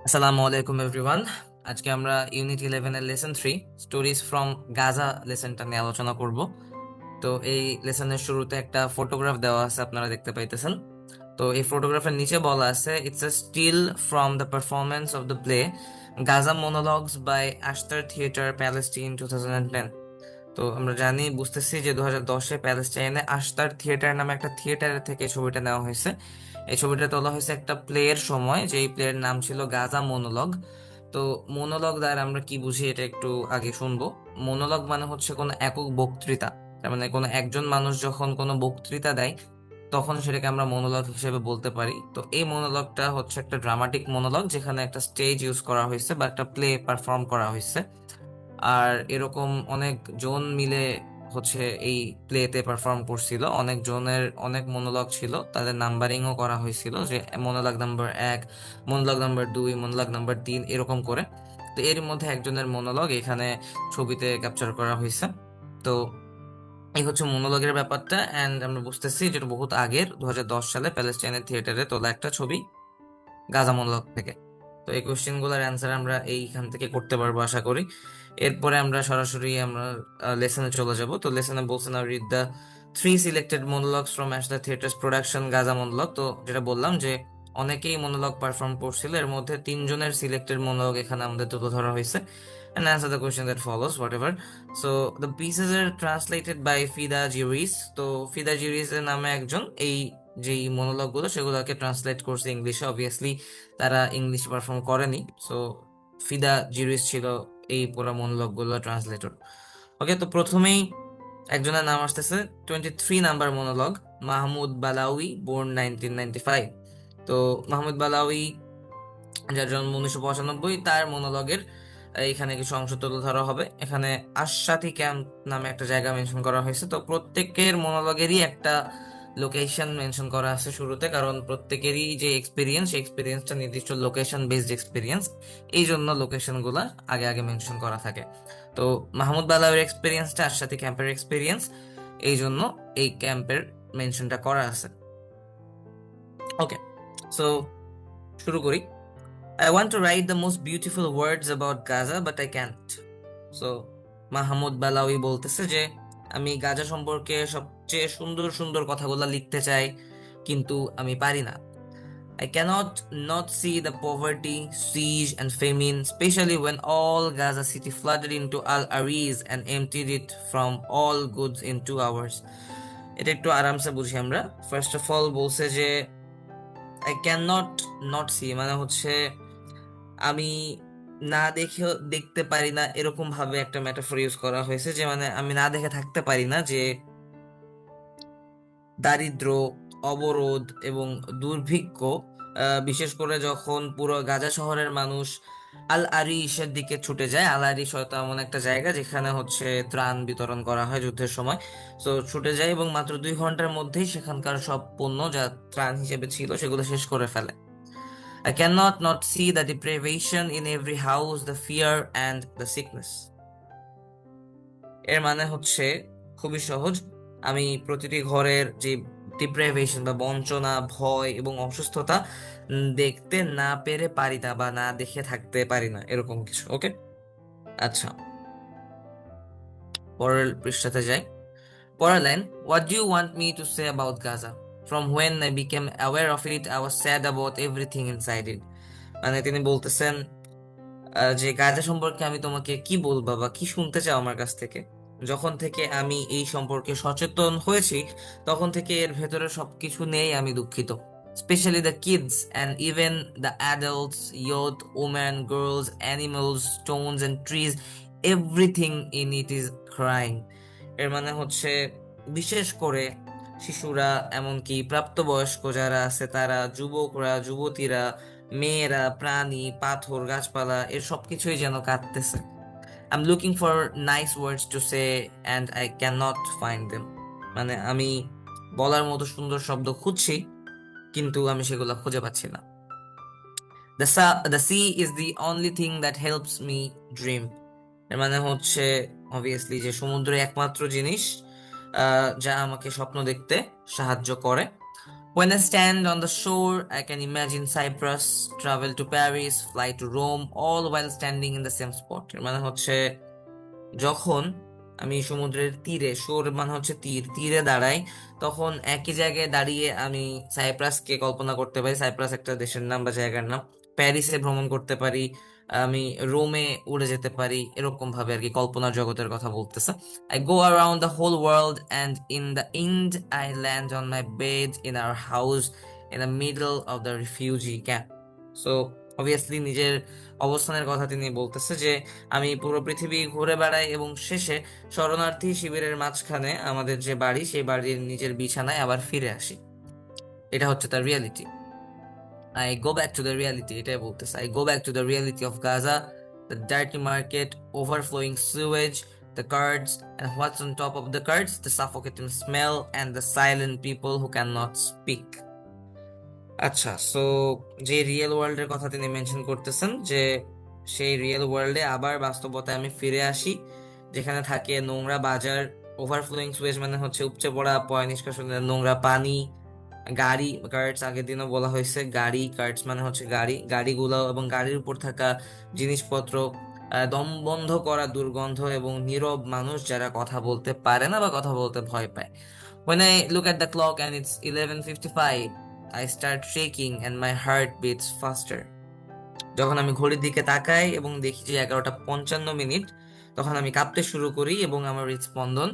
আসসালামু আলাইকুম এভরিওয়ান। আজকে আমরা ইউনিট 11 এর লেসন 3 স্টোরিজ ফ্রম গাজা লেসনটা নিয়ে আলোচনা করব। তো এই লেসনের শুরুতে একটা ফটোগ্রাফ দেওয়া আছে, আপনারা দেখতে পাইতেছেন। তো এই ফটোগ্রাফের নিচে বলা আছে, it's a still from the performance of the play Gaza monologues by Ashtar theatre Palestine 2010। তো আমরা জানি বুঝতেছি যে 2010-এ প্যালেস্টাইনে আশতার থিয়েটার নামে একটা থিয়েটারের থেকে এই ছবিটা নেওয়া হয়েছে। এই ছবিটা তোলা হয়েছে একটা প্লেয়ের সময়, যে এই প্লেয়ের নাম ছিল গাজা মোনোলগ। তো মোনোলগ দ্বারা আমরা কি বুঝি এটা একটু আগে শুনবো। মোনোলগ মানে হচ্ছে কোনো একক বক্তৃতা। তার মানে কোনো একজন মানুষ যখন কোনো বক্তৃতা দেয় তখন সেটাকে আমরা মোনোলগ হিসেবে বলতে পারি। তো এই মোনোলগটা হচ্ছে একটা ড্রামাটিক মোনোলগ, যেখানে একটা স্টেজ ইউজ করা হয়েছে বা একটা প্লে পারফর্ম করা হয়েছে। আর এরকম অনেক জন মিলে হচ্ছে এই প্লেতে পারফর্ম করছিল। অনেক জনের অনেক মনোলগ ছিল, তাদের নাম্বারিংও করা হয়েছিল, যে monologue number 1, monologue number 2, monologue number 3 এরকম করে। তো এর মধ্যে একজনের মনোলগ এখানে ছবিতে ক্যাপচার করা হয়েছে। তো এই হচ্ছে মনোলগের ব্যাপারটা। অ্যান্ড আমরা বুঝতেছি যেটা বহুত আগের, 2010 সালে প্যালেস্টাইনের থিয়েটারে তোলা একটা ছবি গাজা মনোলগ থেকে। তো এই কোশ্চেন গুলোর অ্যান্সার আমরা এইখান থেকে করতে পারবো আশা করি। এরপরে আমরা সরাসরি আমরা লেসনে চলে যাব। তো লেসনে বলছে না, read the 3 selected monologues from Ashta Theatres production Gaza monologue. তো যেটা বললাম যে অনেকেই মনোলগ পারফর্ম করছিল, এর মধ্যে 3 জনের সিলেক্টেড মনোলগ এখানে আমাদের তুলে ধরা হয়েছে। and answer the question that follows whatever. So the pieces are translated by ফিদা জিরিস। তো ফিদা জিরিস এর নামে একজন এই যেই মনোলগ গুলো সেগুলোকে ট্রান্সলেট করছে ইংলিশে। অবভিয়াসলি তারা ইংলিশ পারফর্ম করেনি। সো ফিদা জিরিস ছিল এই পুরো মনোলগ গুলো ট্রান্সলেটর। ওকে, তো প্রথমেই একজনের নাম আসতেছে, 23 নাম্বার মনোলগ, মাহমুদ বালাউই, বোর্ন 1995। তো মাহমুদ বালাউই, যার জন্ম 1995, তার মনোলগের এখানে কিছু অংশ তুলে ধরা হবে। এখানে আশাতি ক্যাম্প নামে একটা জায়গা মেনশন করা হয়েছে। তো প্রত্যেকের মনোলগেরই একটা লোকেশন মেনশন করা আছে শুরুতে, কারণ প্রত্যেকেরই যে এক্সপিরিয়েন্স, সেই এক্সপিরিয়েন্সটা নির্দিষ্ট লোকেশন বেসড এক্সপিরিয়েন্স। এই জন্য লোকেশন গুলা আগে আগে মেনশন করা থাকে। তো মাহমুদ বালাউয়ের এক্সপিরিয়েন্সটা আশাতি ক্যাম্পের এক্সপিরিয়েন্স, এই জন্য এই ক্যাম্পের মেনশনটা করা আছে। ওকে, সো শুরু করি। I want to write the most beautiful words about Gaza, but I can't. So, Mahmud বালাউই বলতেছে যে আমি গাজা সম্পর্কে সবচেয়ে সুন্দর সুন্দর কথাগুলো লিখতে চাই, কিন্তু আমি পারি না। I cannot not see the poverty, siege, and famine, especially when all Gaza city flooded into Al Ariz and emptied it from all goods in 2 hours. এটা একটু আরামসে বুঝি আমরা। ফার্স্ট অফ অল বলছে যে I can not not see, মানে হচ্ছে আমি না দেখে দেখতে পারি না, এরকম ভাবে একটা মেটাফোর ইউজ করা হয়েছে, যে মানে আমি না দেখে থাকতে পারি না যে দারিদ্র, অবরোধ এবং দুর্ভিক্ষ, বিশেষ করে যখন পুরো গাজা শহরের মানুষ আল আরিশের দিকে ছুটে যায়। আল আরিশ হয়তো এমন একটা জায়গা যেখানে হচ্ছে ত্রাণ বিতরণ করা হয় যুদ্ধের সময়। তো ছুটে যায় এবং মাত্র 2 ঘন্টার মধ্যেই সেখানকার সব পণ্য যা ত্রাণ হিসেবে ছিল সেগুলো শেষ করে ফেলে। I cannot not see the deprivation in every house, the fear and the sickness. এর মানে হচ্ছে খুবই সহজ, আমি প্রতিটি ঘরের যে ডিপ্রাইভেশন বা বঞ্চনা, ভয় এবং অসুস্থতা দেখতে না পেরে পারি না, বা না দেখে থাকতে পারি না, এরকম কিছু। ওকে, আচ্ছা, পরের পৃষ্ঠাতে যাই। পরের line, what do you want me to say about Gaza? From when I became aware of it I was sad about everything inside it. মানে তিনি বলতেছেন যে গাঁজা সম্পর্কে আমি তোমাকে কি বলবো বা কি শুনতে চাও আমার কাছ থেকে। যখন থেকে আমি এই সম্পর্কে সচেতন হয়েছি তখন থেকে এর ভেতরে সবকিছু নিয়েই আমি দুঃখিত। Specially the kids and even the adults, youth, women, girls, animals, stones and trees, everything in it is crying. এর মানে হচ্ছে বিশেষ করে শিশুরা, এমনকি প্রাপ্তবয়স্ক যারা আছে তারা, যুবকরা, যুবতীরা, মেয়েরা, প্রাণী, পাথর, গাছপালা, এর সবকিছুই যেন কাঁদতেছে। I am looking for nice words to say and I can not find them. মানে আমি বলার মতো সুন্দর শব্দ খুঁজছি, কিন্তু আমি সেগুলো খুঁজে পাচ্ছি না। The sea is the only thing that helps me dream. এর মানে হচ্ছে অবভিয়াসলি যে সমুদ্র একমাত্র জিনিস যা আমাকে স্বপ্ন দেখতে সাহায্য করে। When I stand on the shore, I can imagine Cyprus, travel to Paris, fly to Rome, all while standing in the same spot. এর মানে হচ্ছে যখন আমি সমুদ্রের তীরে, শোর মানে হচ্ছে তীর, তীরে দাঁড়াই, তখন একই জায়গায় দাঁড়িয়ে আমি সাইপ্রাসকে কল্পনা করতে পারি। সাইপ্রাস একটা দেশের নাম বা জায়গার নাম। প্যারিসে ভ্রমণ করতে পারি, আমি রোমে উড়ে যেতে পারি, এরকম ভাবে আর কি কল্পনার জগতের কথা বলতেছে। I go around the whole world and in the end I land on my bed in our house in the middle of the refugee camp. So obviously নিজের অবস্থানের কথা তিনি বলতেছে যে আমি পুরো পৃথিবী ঘুরে বেড়াই এবং শেষে শরণার্থী শিবিরের মাঝখানে আমাদের যে বাড়ি, সেই বাড়ির নিজের বিছানায় আবার ফিরে আসি। এটা হচ্ছে তার reality. I go back to the reality, এটাই বলতেছে। I go back to the reality of Gaza, the dirty market, overflowing Suez, the cards, and what's on top of the cards, the suffocating smell and the silent people who cannot speak. আচ্ছা, so যে real ওয়ার্ল্ডের কথা তিনি mention করতেছেন, যে সেই real ওয়ার্ল্ডে আবার বাস্তবতায় আমি ফিরে আসি, যেখানে থাকে নোংরা বাজার, ওভারফ্লোয়িং সুয়েজ মানে হচ্ছে উপচে পড়া পয় নিষ্কাশনের নোংরা পানি, গাড়ি কার্টস, আগের দিনও বলা হয়েছে গাড়ি কার্টস মানে হচ্ছে গাড়ি, গাড়িগুলো এবং গাড়ির উপর থাকা জিনিসপত্র, দম বন্ধ করা দুর্গন্ধ এবং নীরব মানুষ যারা কথা বলতে পারে না বা কথা বলতে ভয় পায়। When I look at the clock and it's 11:55, I start shaking and my heart beats faster. যখন আমি ঘড়ির দিকে তাকাই এবং দেখি যে 11:55, তখন আমি কাঁপতে শুরু করি এবং আমার হৃদস্পন্দন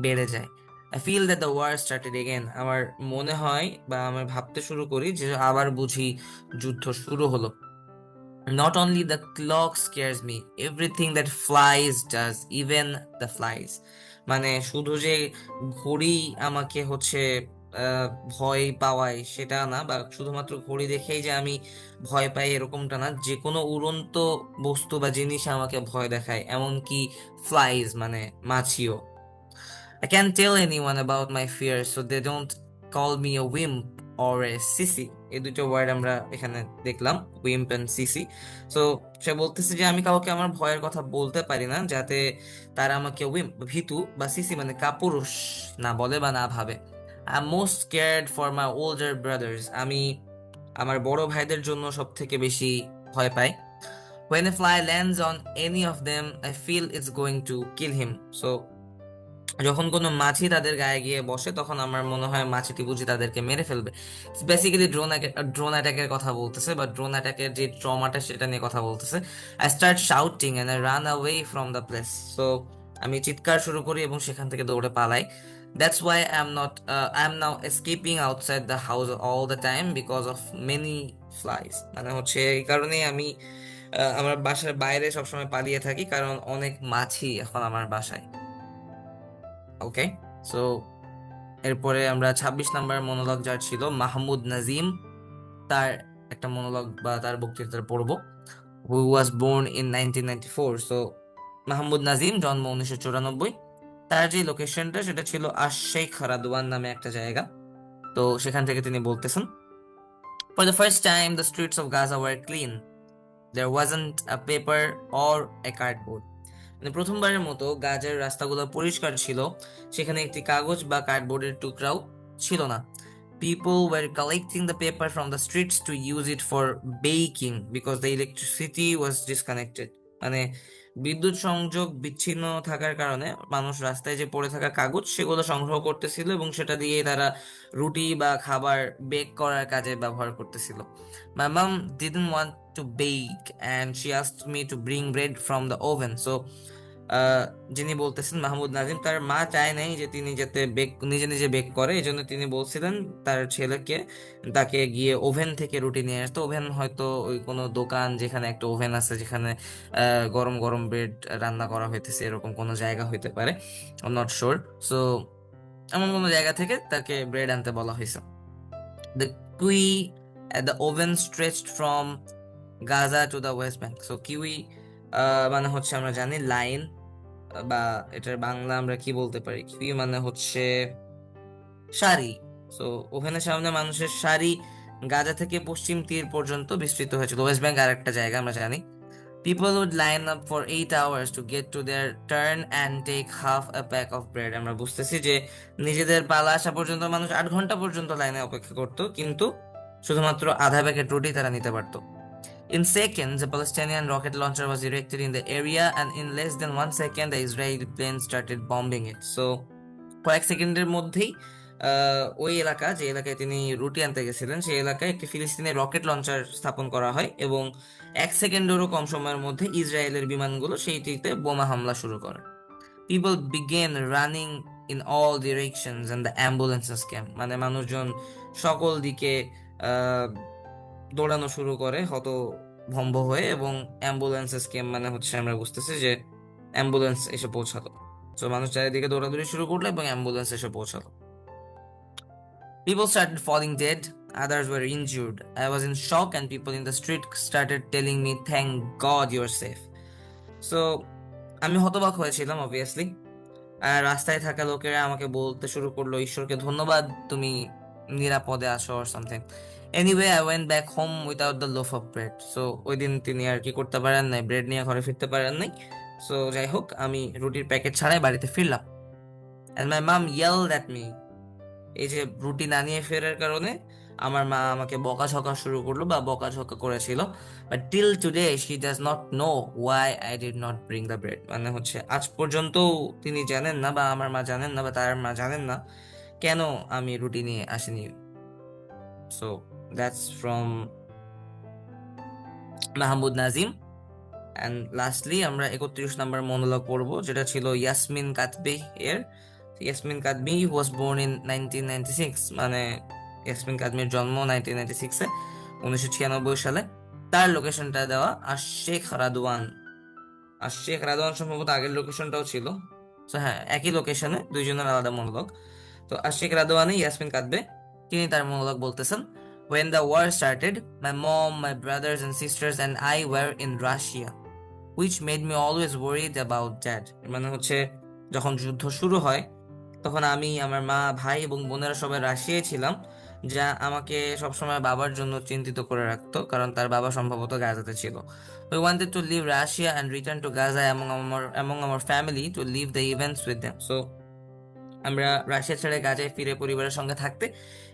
বেড়ে যায়। I feel that the war started again. আমার মনে হয় বা আমি ভাবতে শুরু করি যে আবার বুঝি যুদ্ধ শুরু হলো। Not only the clock scares me, everything that flies does, even the flies. মানে শুধু যে ঘড়ি আমাকে হচ্ছে ভয় পাওয়ায় সেটা না, বা শুধুমাত্র ঘড়ি দেখেই যে আমি ভয় পাই এরকমটা না, যে কোনো উড়ন্ত বস্তু বা জিনিস আমাকে ভয় দেখায়, এমনকি ফ্লাইজ মানে মাছিও। I can't tell anyone about my fears, so they don't call me a wimp or a sissy. এই দুটো ওয়ার্ড আমরা এখানে দেখলাম, উইম্প এন্ড সিসি। সো সে বলতেছে যে আমি কাউকে আমার ভয়ের কথা বলতে পারি না, যাতে তারা আমাকে উইম্প ভীতু বা সিসি মানে কাপুরুষ না বলে বা না ভাবে। I am most scared for my older brothers. আমি আমার বড় ভাইদের জন্য সব থেকে বেশি ভয় পাই। When a fly lands on any of them, I feel it's going to kill him. So যখন কোনো মাছি তাদের গায়ে গিয়ে বসে, তখন আমার মনে হয় মাছিটি বুঝি তাদেরকে মেরে ফেলবে। বেসিক্যালি ড্রোন অ্যাটাকের কথা বলতেছে, বা ড্রোন অ্যাটাকের যে ট্রমাটা সেটা নিয়ে কথা বলতেছে। I start shouting and I run away from the place. So আমি চিৎকার শুরু করি এবং সেখান থেকে দৌড়ে পালাই। That's why I am now escaping outside the house all the time because of many flies. মানে হচ্ছে এই কারণেই আমি আমার বাসার বাইরে সবসময় পালিয়ে থাকি, কারণ অনেক মাছি এখন আমার বাসায়। ওকে, সো এরপরে আমরা 26 নাম্বার মনোলগ, যার ছিল মাহমুদ নাজিম, তার একটা মনোলগ বা তার বক্তৃতা পড়ব। Who was born in 1994। So Mahmoud Nazim জন্ম 1994। তার যে লোকেশনটা সেটা ছিল আশ-শেখ রাদওয়ান নামে একটা জায়গা। তো সেখান থেকে তিনি বলতেছেন, for the first time the streets of Gaza were clean, there wasn't a paper or a cardboard. মানে প্রথমবারের মতো গাজার রাস্তাগুলো পরিষ্কার ছিল, সেখানে একটি কাগজ বা কার্ডবোর্ডের টুকরাও ছিল না। People were collecting the paper from the streets to use it for baking because the electricity was disconnected. মানে বিদ্যুৎ সংযোগ বিচ্ছিন্ন থাকার কারণে মানুষ রাস্তায় যে পড়ে থাকা কাগজ সেগুলো সংগ্রহ করতেছিল এবং সেটা দিয়ে তারা রুটি বা খাবার বেক করার কাজে ব্যবহার করতেছিল। My mom didn't want to bake and she asked me to bring bread from the oven. So যিনি বলতেছেন মাহমুদ নাজিম, তার মা চায় নাই যে তিনি যাতে নিজে নিজে বেক করে, এই জন্য তিনি বলছিলেন তার ছেলেকে তাকে গিয়ে ওভেন থেকে রুটি নিয়ে আসতো। ওভেন হয়তো ওই কোনো দোকান যেখানে একটা ওভেন আছে, যেখানে গরম গরম ব্রেড রান্না করা হইতেছে, এরকম কোনো জায়গা হইতে পারে, I am not sure. So এমন কোনো জায়গা থেকে তাকে ব্রেড আনতে বলা হয়েছে। দ্য কুই at the oven stretched from Gaza to the West bank. So kiwi মানে হচ্ছে আমরা জানি লাইন, বা এটার বাংলা আমরা কি বলতে পারি, কিউই মানে হচ্ছে সারি। সো ওখানে সামনে মানুষের সারি গাজা থেকে পশ্চিম তীর পর্যন্ত বিস্তৃত হয়েছিল। ওয়েস্ট ব্যাংক আর একটা জায়গা আমরা জানি। People would line up for 8 hours to get to their turn and take half a pack of bread. আমরা বুঝতেছি যে নিজেদের পালা আসা পর্যন্ত মানুষ 8 ঘন্টা পর্যন্ত লাইনে অপেক্ষা করতো, কিন্তু শুধুমাত্র আধা প্যাকেট রুটি তারা নিতে পারতো। In seconds, a Palestinian rocket launcher was erected in the area, and in less than 1 second, the Israeli planes started bombing it. So, কয়েক সেকেন্ডের মধ্যেই ওই এলাকা, যে এলাকায় তিনি রুটি আনতে গেছিলেন, সেই এলাকায় একটি ফিলিস্তিনি রকেট লঞ্চার স্থাপন করা হয় এবং 1 সেকেন্ডেরও কম সময়ের মধ্যে ইসরায়েলের বিমানগুলো সেইটিতে বোমা হামলা শুরু করে। People began running in all directions and the ambulances came. মানে মানুষজন সকল দিকে আহ দৌড়ানো শুরু করে হতভম্ব হয়ে, এবং অ্যাম্বুলেন্সেস কেম মানে হচ্ছে আমরা বুঝতেছি যে অ্যাম্বুলেন্স এসে পৌঁছালো। তো মানুষ চারিদিকে দৌড়াদৌড়ি শুরু করলো এবং অ্যাম্বুলেন্স এসে পৌঁছালো। People started falling dead, others were injured. I was in shock and people in the street started telling me, "Thank God you're safe." So আমি হতবাক হয়েছিলাম অবভিয়াসলি, আর রাস্তায় থাকা লোকেরা আমাকে বলতে শুরু করলো, ঈশ্বরকে ধন্যবাদ, তুমি নিরাপদে আসো or something. Anyway, I went back home without the loaf of bread. So ওই দিন তিনি আর কি করতে পারেন নাই, ব্রেড নিয়ে ঘরে ফিরতে পারেন নাই। সো যাই হোক, আমি রুটির প্যাকেট ছাড়াই বাড়িতে ফিরলাম। And my mum yelled at me. এই যে রুটি না নিয়ে ফেরার কারণে আমার মা আমাকে বকাঝকা শুরু করলো বা বকাঝকা করেছিল। But till today she does not know Y I did not bring the bread. মানে হচ্ছে আজ পর্যন্ত তিনি জানেন না, বা আমার মা জানেন না, বা তার মা জানেন না কেন আমি রুটি নিয়ে আসিনি। So that's from Mahmud Nazim. And lastly আমরা 31 নম্বর মনোলগ পড়বো, যেটা ছিল ইয়াসমিন কাতবি এর। Yasmin Kadmi was born in 1996। মানে ইয়াসমিন কাদমির জন্ম 1996-এ, 1996 সালে। তার লোকেশনটা দেওয়া আশেখ রাদওয়ান। আশেখ রাদওয়ান সম্ভবত আগের লোকেশনটাও ছিল। তো হ্যাঁ, একই লোকেশনে দুইজনের আলাদা মনোলগ। তো আশেখ রাদওয়ানে ইয়াসমিন কাঁদবে, তিনি তার মনোলগ বলতেছেন। When the war started, my mom, my brothers and sisters and I were in Russia, which made me always worried about dad. মানে হচ্ছে যখন যুদ্ধ শুরু হয় তখন আমি, আমার মা, ভাই এবং বোনেরা সবাই রাশিয়ায় ছিলাম, যা আমাকে সবসময় বাবার জন্য চিন্তিত করে রাখতো, কারণ তার বাবা সম্ভবত গাজাতে ছিল। We wanted to leave Russia and return to Gaza among our family to leave the events with them. So আমরা রাশিয়া ছেড়ে গাজায় ফিরে পরিবারের সঙ্গে থাকতে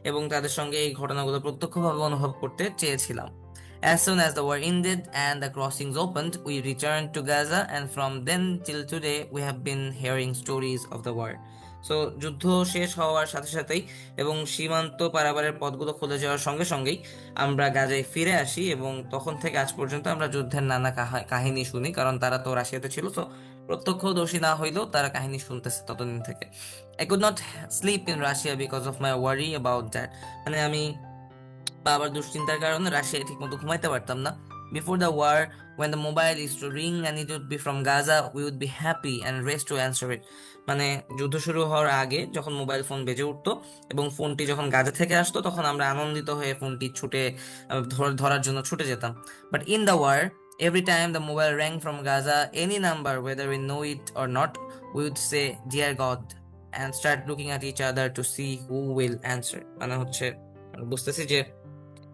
এবং তাদের সঙ্গে এই ঘটনাগুলো প্রত্যক্ষভাবে অনুভব করতে চেয়েছিলাম। As soon as the war ended and the crossings opened, we returned to Gaza, and from then till today, we have been hearing stories of the war. So যুদ্ধ শেষ হওয়ার সাথে সাথেই এবং সীমান্ত পারাবারের পথগুলো খুলে যাওয়ার সঙ্গে সঙ্গেই আমরা গাজায় ফিরে আসি, এবং তখন থেকে আজ পর্যন্ত আমরা যুদ্ধের নানা কাহিনী শুনি, কারণ তারা তো রাশিয়াতে ছিল। তো প্রত্যক্ষদর্শী না হইলেও তারা কাহিনী শুনতেছে ততদিন থেকে। I could not sleep in Russia because of my worry about that. মানে আমি বাবার দুশ্চিন্তার কারণে রাশিয়ায় ঠিকমতো ঘুমাইতে পারতাম না। Before the war, when the mobile used to ring and it would be from Gaza, we would be happy and race to answer it. মানে যুদ্ধ শুরু হওয়ার আগে যখন মোবাইল ফোন বেজে উঠতো এবং ফোনটি যখন গাজা থেকে আসতো, তখন আমরা আনন্দিত হয়ে ফোনটি ধরার জন্য ছুটে যেতাম। But in the war, every time the mobile rang from Gaza, any number, whether we know it or not, we would say, "Dear God," and start looking at each other to see who will answer. মানে হচ্ছে বুঝতেছি যে,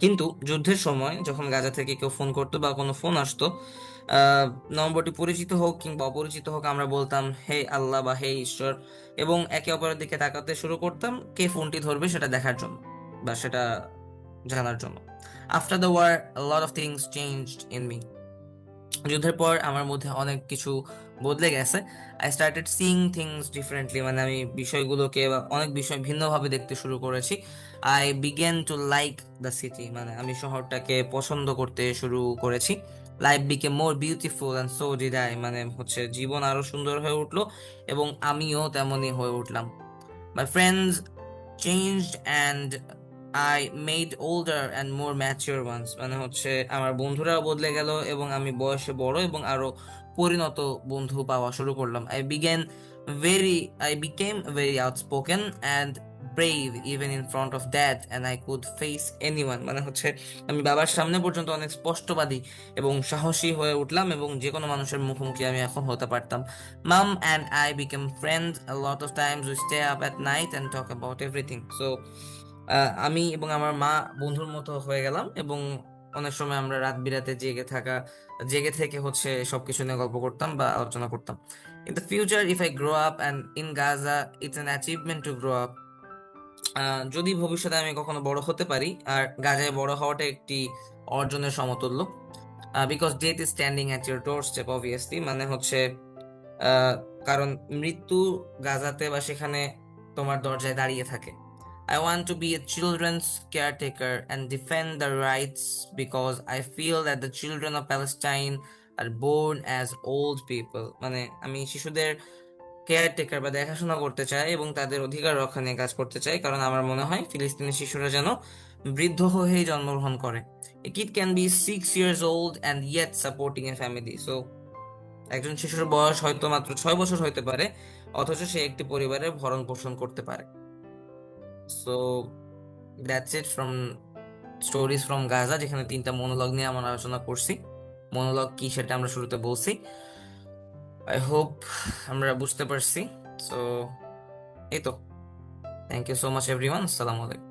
কিন্তু যুদ্ধের সময় যখন গাজা থেকে কেউ ফোন করতো বা কোনো ফোন আসতো, আহ নম্বরটি পরিচিত হোক কিংবা অপরিচিত হোক, আমরা বলতাম হে আল্লাহ বা হে ঈশ্বর, এবং একে অপরের দিকে তাকাতে শুরু করতাম কে ফোনটি ধরবে সেটা দেখার জন্য বা সেটা জানার জন্য। After the war, a lot of things changed in me. যুদ্ধের পর আমার মধ্যে অনেক কিছু বদলে গেছে। I started seeing things differently. মানে আমি বিষয়গুলোকে বা অনেক বিষয় ভিন্নভাবে দেখতে শুরু করেছি। I began to like the city. মানে আমি শহরটাকে পছন্দ করতে শুরু করেছি। Life became more beautiful and so did I. মানে হচ্ছে জীবন আরো সুন্দর হয়ে উঠলো এবং আমিও তেমনই হয়ে উঠলাম। My friends changed and I made older and more mature ones. মানে হচ্ছে আমার বন্ধুরাও বদলে গেল এবং আমি বয়সে বড় এবং আরো পরিণত বন্ধু পাওয়া শুরু করলাম। I became very outspoken and brave even in front of dad, and I could face anyone. মানে হচ্ছে আমি বাবার সামনে পর্যন্ত অনেক স্পষ্টবাদী এবং সাহসী হয়ে উঠলাম এবং যে কোনো মানুষের মুখোমুখি আমি এখন হতে পারতাম। Mom and I became friends. A lot of times we stay up at night and talk about everything. So আমি এবং আমার মা বন্ধুর মতো হয়ে গেলাম এবং অনেক সময় আমরা রাত বিরাতে জেগে থেকে হচ্ছে সবকিছু নিয়ে গল্প করতাম বা আলোচনা করতাম। In the future if I grow up and in Gaza it's an achievement to grow up. যদি ভবিষ্যতে আমি কখনো বড় হতে পারি, আর গাজায় বড় হওয়াটা একটি অর্জনের সমতুল্য। Because death is standing at your door step, obviously, মানে হচ্ছে আহ, কারণ মৃত্যু গাজাতে বা সেখানে তোমার দরজায় দাঁড়িয়ে থাকে। I want to be a children's caretaker and defend the rights because I feel that the children of Palestine are born as old people. মানে আমি শিশুদের কেয়ারটেকার বা দেখাশোনা করতে চাই এবং তাদের অধিকার রক্ষা নিয়ে কাজ করতে চাই, কারণ আমার মনে হয় ফিলিস্তিনি শিশুরা যেন বৃদ্ধ হয়েই জন্মগ্রহণ করে। A kid can be 6 years old and yet supporting a family. So একজন শিশুর বয়স হয়তো মাত্র 6 বছর হইতে পারে, অথচ সে একটি পরিবারের ভরণ পোষণ করতে পারে। So that's it from stories from Gaza, যেখানে 3টা মনোলগ নিয়ে আমরা আলোচনা করছি। মনোলগ কি সেটা আমরা শুরুতে বলছি। আই হোপ আমরা বুঝতে পারছি। সো এই তো, thank you so much everyone, আসসালামু আলাইকুম।